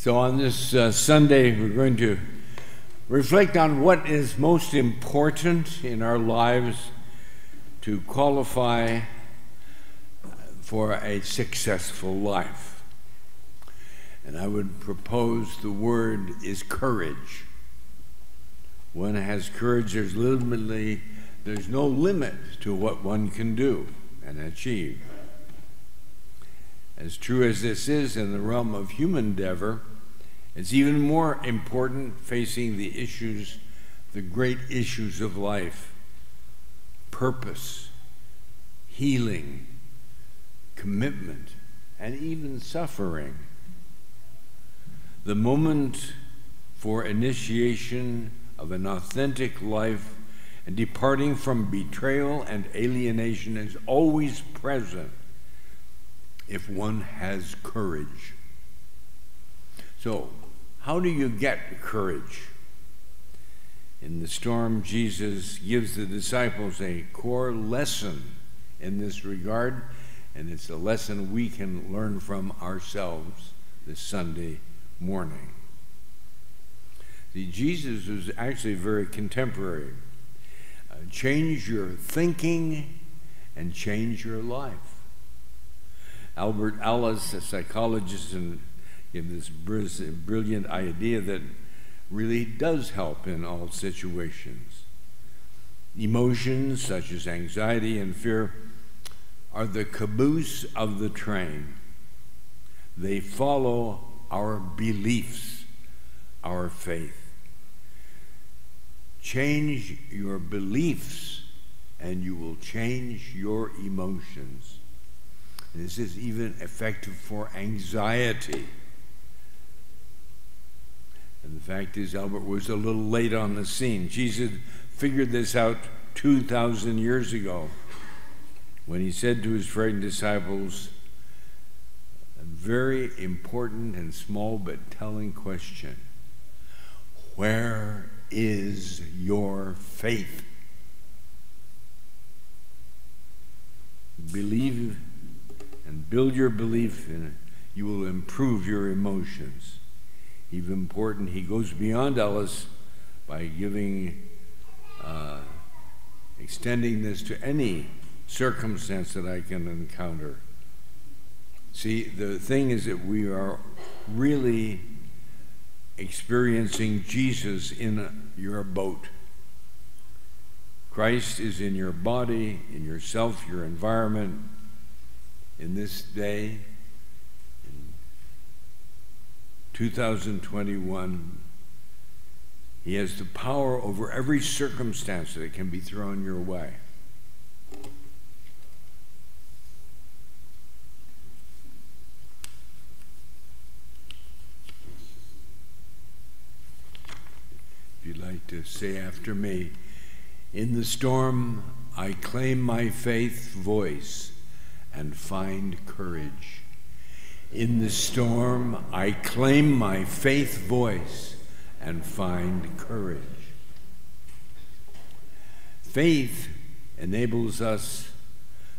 So on this Sunday, we're going to reflect on what is most important in our lives to qualify for a successful life. And I would propose the word is courage. One has courage, there's no limit to what one can do and achieve. As true as this is in the realm of human endeavor, it's even more important facing the issues, the great issues of life: purpose, healing, commitment, and even suffering. The moment for initiation of an authentic life and departing from betrayal and alienation is always present if one has courage. So, how do you get courage? In the storm, Jesus gives the disciples a core lesson in this regard, and it's a lesson we can learn from ourselves this Sunday morning. See, Jesus was actually very contemporary. Change your thinking and change your life. Albert Ellis, a psychologist, gave this brilliant idea that really does help in all situations. Emotions such as anxiety and fear are the caboose of the train. They follow our beliefs, our faith. Change your beliefs and you will change your emotions. This is even effective for anxiety. And the fact is, Albert was a little late on the scene. Jesus figured this out 2,000 years ago when he said to his frightened disciples a very important and small but telling question: where is your faith? Believe and build your belief in it. You will improve your emotions. Even important, he goes beyond Ellis by extending this to any circumstance that I can encounter. See, the thing is that we are really experiencing Jesus in your boat. Christ is in your body, in yourself, your environment. In this day, in 2021, he has the power over every circumstance that can be thrown your way. If you'd like to say after me: in the storm, I claim my faith voice and find courage. In the storm, I claim my faith voice and find courage. Faith enables us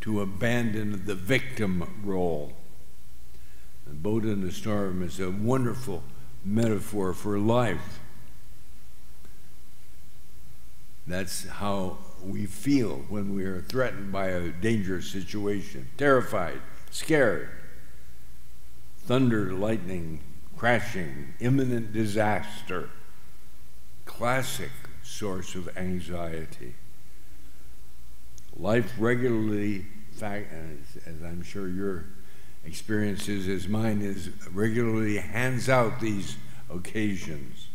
to abandon the victim role. The boat in the storm is a wonderful metaphor for life. That's how we feel when we are threatened by a dangerous situation: terrified, scared, thunder, lightning, crashing, imminent disaster. Classic source of anxiety. Life regularly, as I'm sure your experience is as mine is, regularly hands out these occasions,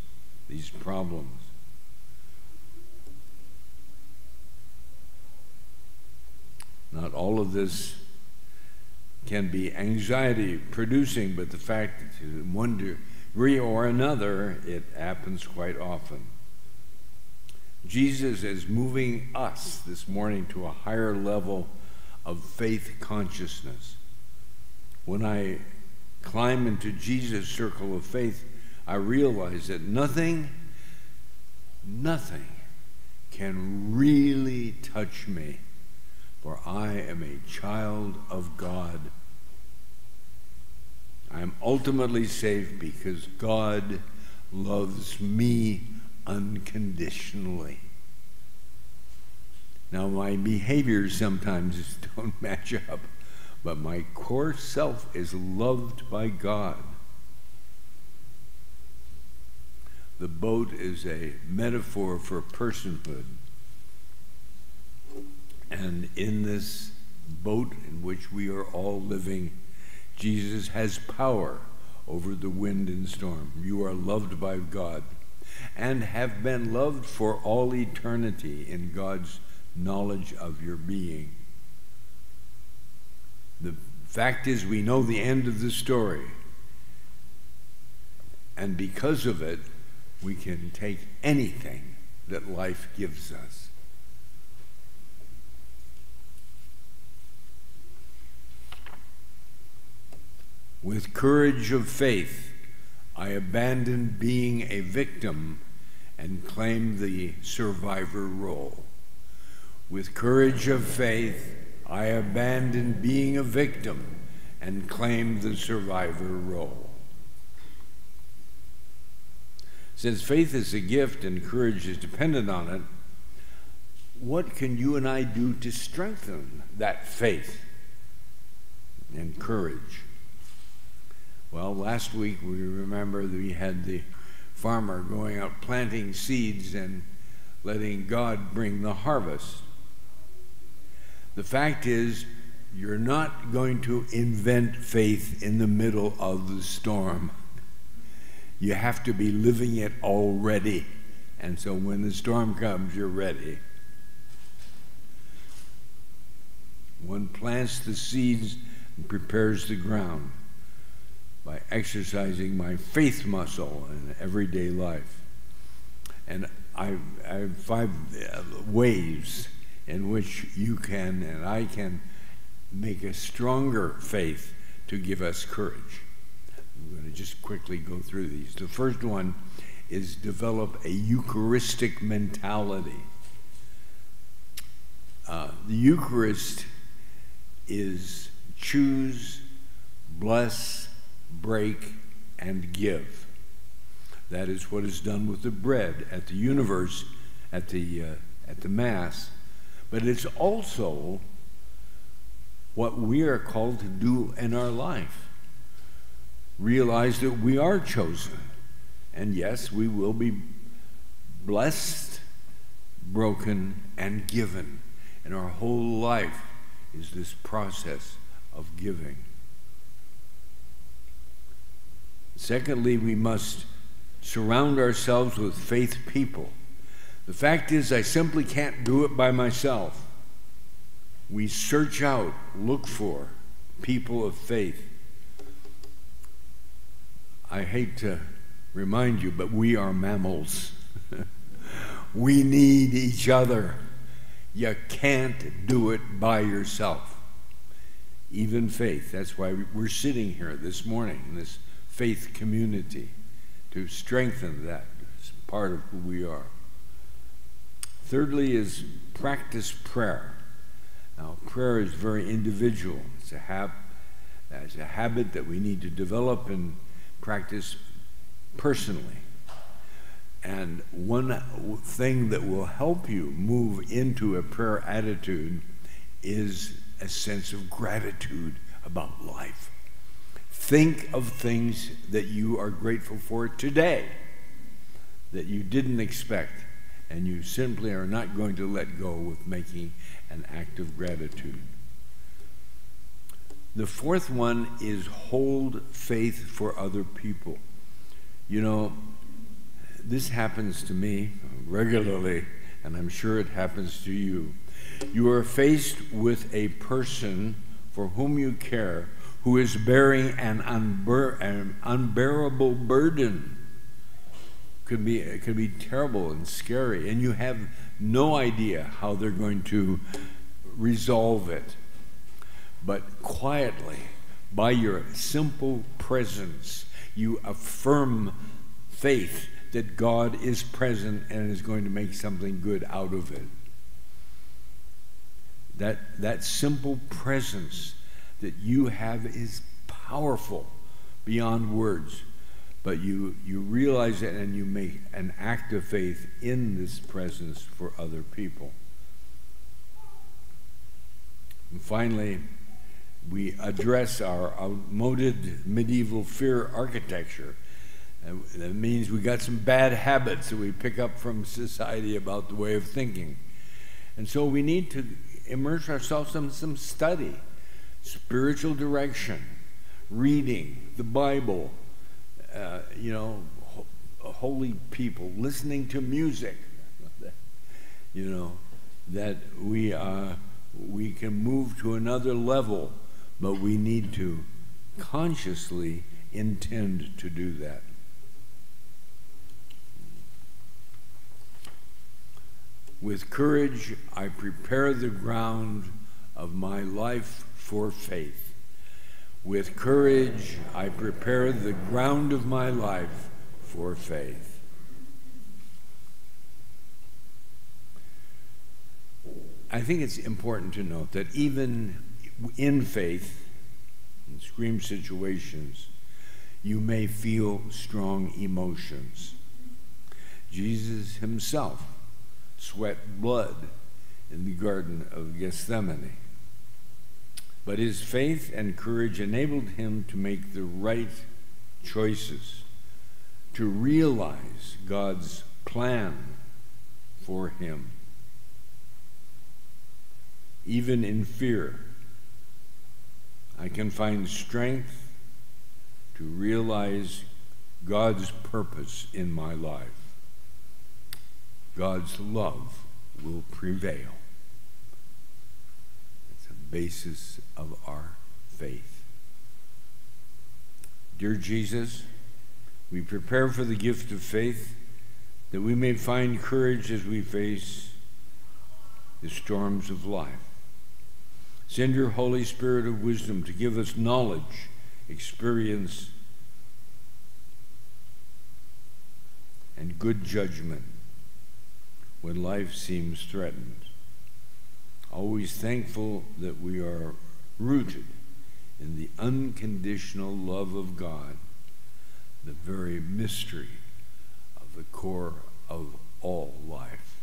these problems. Not all of this can be anxiety producing, but the fact that in one degree or another, it happens quite often. Jesus is moving us this morning to a higher level of faith consciousness. When I climb into Jesus' circle of faith, I realize that nothing can really touch me, for I am a child of God. I am ultimately safe because God loves me unconditionally. Now, my behaviors sometimes don't match up, but my core self is loved by God. The boat is a metaphor for personhood. And in this boat in which we are all living, Jesus has power over the wind and storm. You are loved by God and have been loved for all eternity in God's knowledge of your being. The fact is, we know the end of the story. And because of it, we can take anything that life gives us. With courage of faith, I abandoned being a victim and claimed the survivor role. With courage of faith, I abandoned being a victim and claimed the survivor role. Since faith is a gift and courage is dependent on it, what can you and I do to strengthen that faith and courage? Well, last week we remember that we had the farmer going out planting seeds and letting God bring the harvest. The fact is, you're not going to invent faith in the middle of the storm. You have to be living it already. And so when the storm comes, you're ready. One plants the seeds and prepares the ground by exercising my faith muscle in everyday life. And I have 5 ways in which you can and I can make a stronger faith to give us courage. I'm going to just quickly go through these. The first one is develop a Eucharistic mentality. The Eucharist is choose, bless, break, and give. That is what is done with the bread at the universe, at the Mass. But it's also what we are called to do in our life. Realize that we are chosen. And yes, we will be blessed, broken, and given. And our whole life is this process of giving. Secondly, we must surround ourselves with faith people. The fact is, I simply can't do it by myself. We search out, look for people of faith. I hate to remind you, but we are mammals. We need each other. You can't do it by yourself. Even faith. That's why we're sitting here this morning in this faith community, to strengthen that. It's part of who we are. Thirdly is practice prayer. Now, prayer is very individual. It's a habit that we need to develop and practice personally. And one thing that will help you move into a prayer attitude is a sense of gratitude about life. Think of things that you are grateful for today that you didn't expect, and you simply are not going to let go with making an act of gratitude. The fourth one is hold faith for other people. You know, this happens to me regularly, and I'm sure it happens to you. You are faced with a person for whom you care who is bearing an unbearable burden. It could be terrible and scary, and you have no idea how they're going to resolve it. But quietly, by your simple presence, you affirm faith that God is present and is going to make something good out of it. That simple presence that you have is powerful, beyond words, but you realize it and you make an act of faith in this presence for other people. And finally, we address our outmoded medieval fear architecture. That means we got some bad habits that we pick up from society about the way of thinking. And so we need to immerse ourselves in some study, spiritual direction, reading the Bible, holy people, listening to music, that we can move to another level, but we need to consciously intend to do that. With courage, I prepare the ground of my life for faith. With courage, I prepare the ground of my life for faith. I think it's important to note that even in faith, in extreme situations, you may feel strong emotions. Jesus himself sweat blood in the Garden of Gethsemane. But his faith and courage enabled him to make the right choices, to realize God's plan for him. Even in fear, I can find strength to realize God's purpose in my life. God's love will prevail. It's the basis of our faith. Dear Jesus, we prepare for the gift of faith that we may find courage as we face the storms of life. Send your Holy Spirit of wisdom to give us knowledge, experience, and good judgment when life seems threatened. Always thankful that we are rooted in the unconditional love of God, the very mystery of the core of all life.